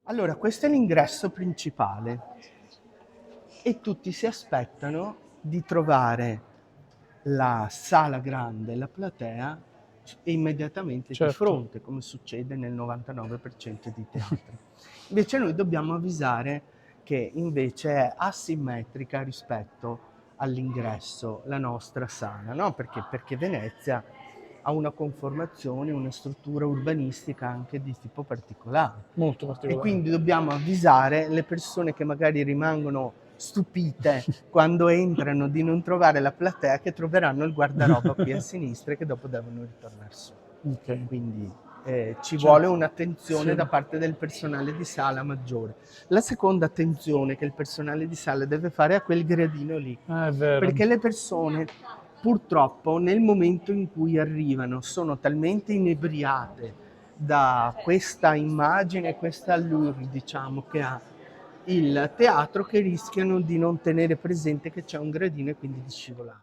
Allora, questo è l'ingresso principale e tutti si aspettano di trovare la sala grande, la platea, immediatamente di Certo. fronte, come succede nel 99% di teatri. Invece noi dobbiamo avvisare che invece è asimmetrica rispetto all'ingresso la nostra sala, no? Perché Venezia ha una conformazione, una struttura urbanistica anche di tipo particolare. Molto E particolare. quindi dobbiamo avvisare le persone che magari rimangono stupite quando entrano di non trovare la platea, che troveranno il guardaroba qui a sinistra e che dopo devono ritornare su. Ok. Quindi ci Cioè, vuole un'attenzione sì, da parte del personale di sala maggiore. La seconda attenzione che il personale di sala deve fare è a quel gradino lì, è vero. perché le persone purtroppo nel momento in cui arrivano sono talmente inebriate da questa immagine, questa allure, diciamo, che ha il teatro, che rischiano di non tenere presente che c'è un gradino e quindi di scivolare.